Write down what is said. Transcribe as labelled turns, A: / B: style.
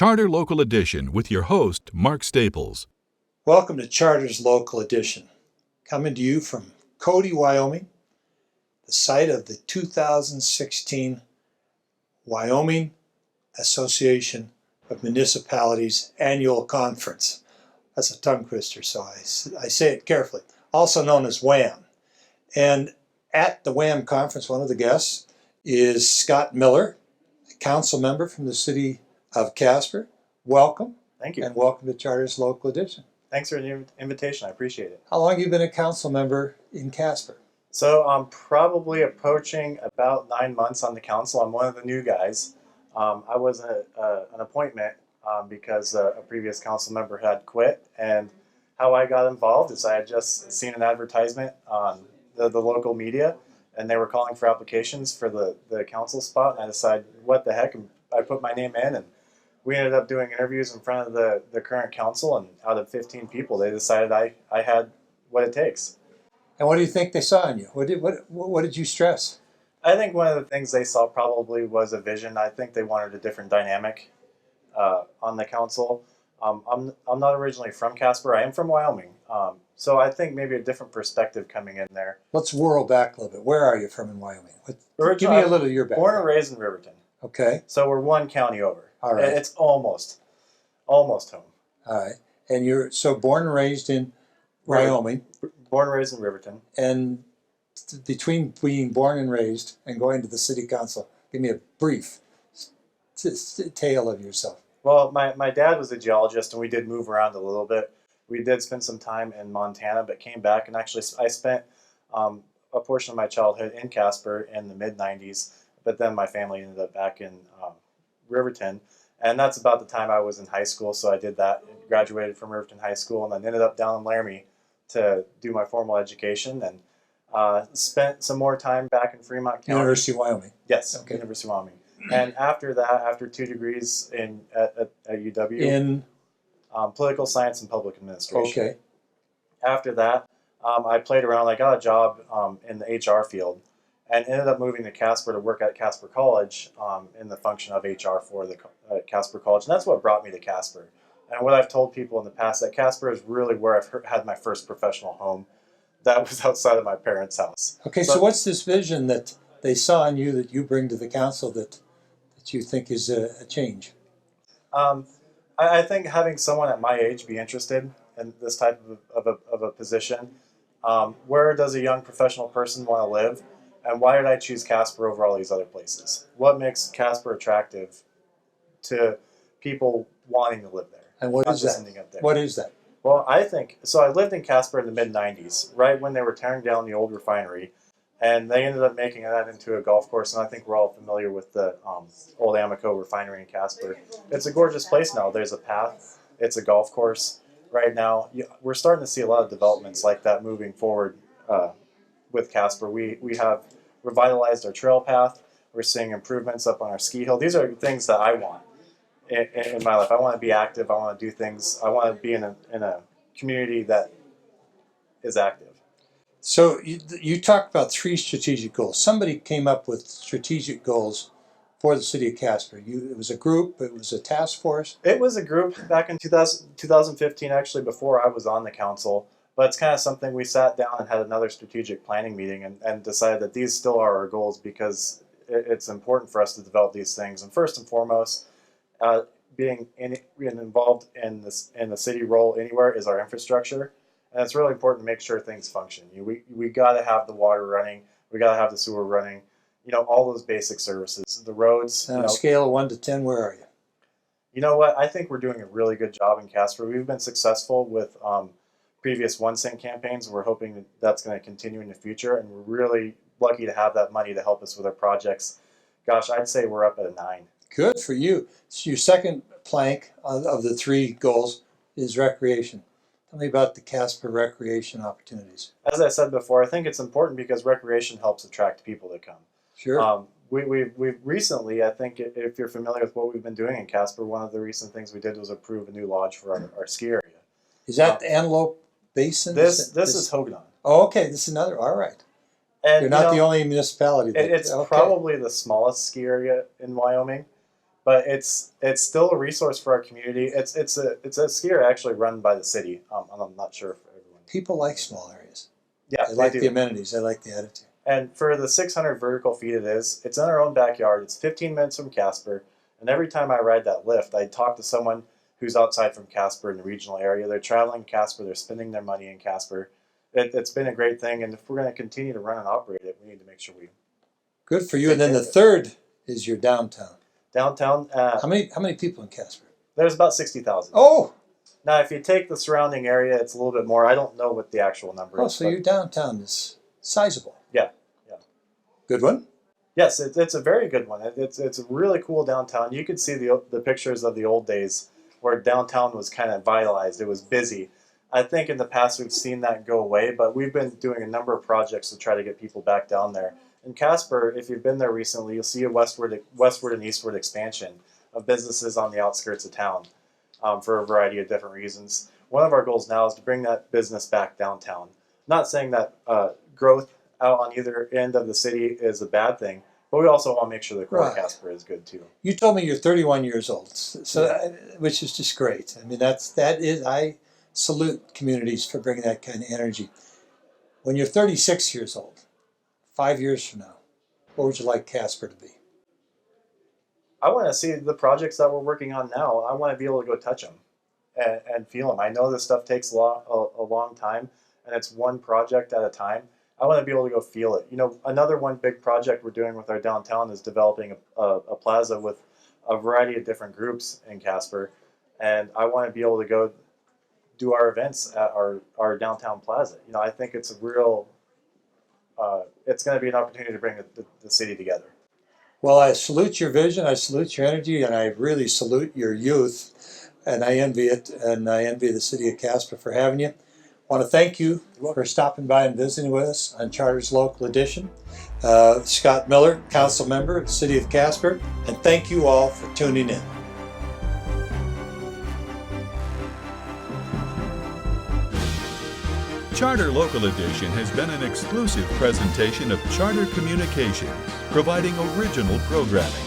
A: Charter Local Edition with your host, Mark Staples.
B: Welcome to Charter's Local Edition, coming to you from Cody, Wyoming, the site of the 2016 Wyoming Association of Municipalities Annual Conference. That's a tongue twister, so I say it carefully. Also known as WAM. And at the WAM conference, one of the guests is Scott Miller, a council member from the city of Casper. Welcome.
C: Thank you.
B: And welcome to Charter's Local Edition.
C: Thanks for the invitation. I appreciate it.
B: How long have you been a council member in Casper?
C: So I'm probably approaching about 9 months on the council. I'm one of the new guys. I was an appointment because a previous council member had quit. And how I got involved is I had just seen an advertisement on the local media, and they were calling for applications for the council spot. And I decided, what the heck? And I put my name in, and we ended up doing interviews in front of the current council, and out of 15 people, they decided I had what it takes.
B: And what do you think they saw in you? What did you stress?
C: I think one of the things they saw probably was a vision. I think they wanted a different dynamic on the council. I'm not originally from Casper. I am from Wyoming. So I think maybe a different perspective coming in there.
B: Let's whirl back a little bit. Where are you from in Wyoming? Give me a little of your background.
C: Born and raised in Riverton.
B: Okay.
C: So we're one county over.
B: All right.
C: It's almost home.
B: All right. And you're born and raised in Wyoming.
C: Born and raised in Riverton.
B: And between being born and raised and going to the city council, give me a brief tale of yourself.
C: Well, my dad was a geologist, and we did move around a little bit. We did spend some time in Montana, but came back, and actually I spent a portion of my childhood in Casper in the mid-90s, but then my family ended up back in Riverton, and that's about the time I was in high school, so I did that, graduated from Riverton High School, and then ended up down in Laramie to do my formal education, and spent some more time back in Fremont County.
B: University of Wyoming.
C: Yes,
B: okay.
C: University of Wyoming. And after that, after 2 degrees at UW
B: in
C: political science and public administration.
B: Okay.
C: After that, I played around. I got a job in the HR field, and ended up moving to Casper to work at Casper College in the function of HR for the Casper College, and that's what brought me to Casper. And what I've told people in the past, that Casper is really where I've had my first professional home. That was outside of my parents' house.
B: Okay, so what's this vision that they saw in you that you bring to the council that you think is a change?
C: I think having someone at my age be interested in this type of a position, where does a young professional person want to live, and why did I choose Casper over all these other places? What makes Casper attractive to people wanting to live there?
B: And what is that? What is that?
C: Well, I think, so I lived in Casper in the mid-90s, right when they were tearing down the old refinery, and they ended up making that into a golf course, and I think we're all familiar with the old Amoco refinery in Casper. It's a gorgeous place now. There's a path. It's a golf course. Right now, we're starting to see a lot of developments like that moving forward with Casper. We have revitalized our trail path. We're seeing improvements up on our ski hill. These are things that I want in my life. I want to be active. I want to do things. I want to be in a community that is active.
B: So you talked about 3 strategic goals. Somebody came up with strategic goals for the city of Casper. It was a group, it was a task force?
C: It was a group back in 2015, actually, before I was on the council. But it's kind of something we sat down and had another strategic planning meeting and decided that these still are our goals because it's important for us to develop these things. And first and foremost, being involved in the city role anywhere is our infrastructure. And it's really important to make sure things function. We got to have the water running. We got to have the sewer running. All those basic services. The roads.
B: On a scale of 1 to 10, where are you?
C: You know what? I think we're doing a really good job in Casper. We've been successful with previous 1 cent campaigns. We're hoping that's going to continue in the future. And we're really lucky to have that money to help us with our projects. Gosh, I'd say we're up at a 9.
B: Good for you. So your second plank of the 3 goals is recreation. Tell me about the Casper recreation opportunities.
C: As I said before, I think it's important because recreation helps attract people to come.
B: Sure.
C: We've recently, I think if you're familiar with what we've been doing in Casper, one of the recent things we did was approve a new lodge for our ski area.
B: Is that the Antelope Basin?
C: This is Hoganon.
B: Oh, okay. This is another. All right.
C: And
B: you're not the only municipality.
C: It's probably the smallest ski area in Wyoming. but it's still a resource for our community. It's a skier actually run by the city. I'm not sure if everyone.
B: People like small areas.
C: Yeah,
B: They like
C: do.
B: the amenities. They like the attitude.
C: And for the 600 vertical feet it's in our own backyard. It's 15 minutes from Casper. And every time I ride that lift, I talk to someone who's outside from Casper in the regional area. They're traveling Casper. They're spending their money in Casper. It's been a great thing. And if we're going to continue to run and operate it, we need to make sure we.
B: Good for you. And then the third is your downtown.
C: Downtown.
B: How many people in Casper?
C: There's about 60,000.
B: Oh!
C: Now, if you take the surrounding area, it's a little bit more. I don't know what the actual number
B: Oh,
C: is.
B: so your downtown is sizable.
C: Yeah.
B: Good one?
C: Yes, it's a very good one. It's a really cool downtown. You could see the pictures of the old days where downtown was kind of vitalized. It was busy. I think in the past we've seen that go away, but we've been doing a number of projects to try to get people back down there. In Casper, if you've been there recently, you'll see a westward and eastward expansion of businesses on the outskirts of town for a variety of different reasons. One of our goals now is to bring that business back downtown. Not saying that growth out on either end of the city is a bad thing, but we also want to make sure the core of Casper is good too.
B: You told me you're 31 years old, so which is just great. I mean, I salute communities for bringing that kind of energy. When you're 36 years old, 5 years from now, what would you like Casper to be?
C: I want to see the projects that we're working on now. I want to be able to go touch them and feel them. I know this stuff takes a long time, and it's one project at a time. I want to be able to go feel it. Another one big project we're doing with our downtown is developing a plaza with a variety of different groups in Casper, and I want to be able to go do our events at our downtown plaza. I think it's a real, it's going to be an opportunity to bring the city together.
B: Well, I salute your vision, I salute your energy, and I really salute your youth, and I envy it, and I envy the city of Casper for having you. I want to thank you for stopping by and visiting with us on Charter's Local Edition. Scott Miller, Council Member of the City of Casper, and thank you all for tuning in.
A: Charter Local Edition has been an exclusive presentation of Charter Communications, providing original programming.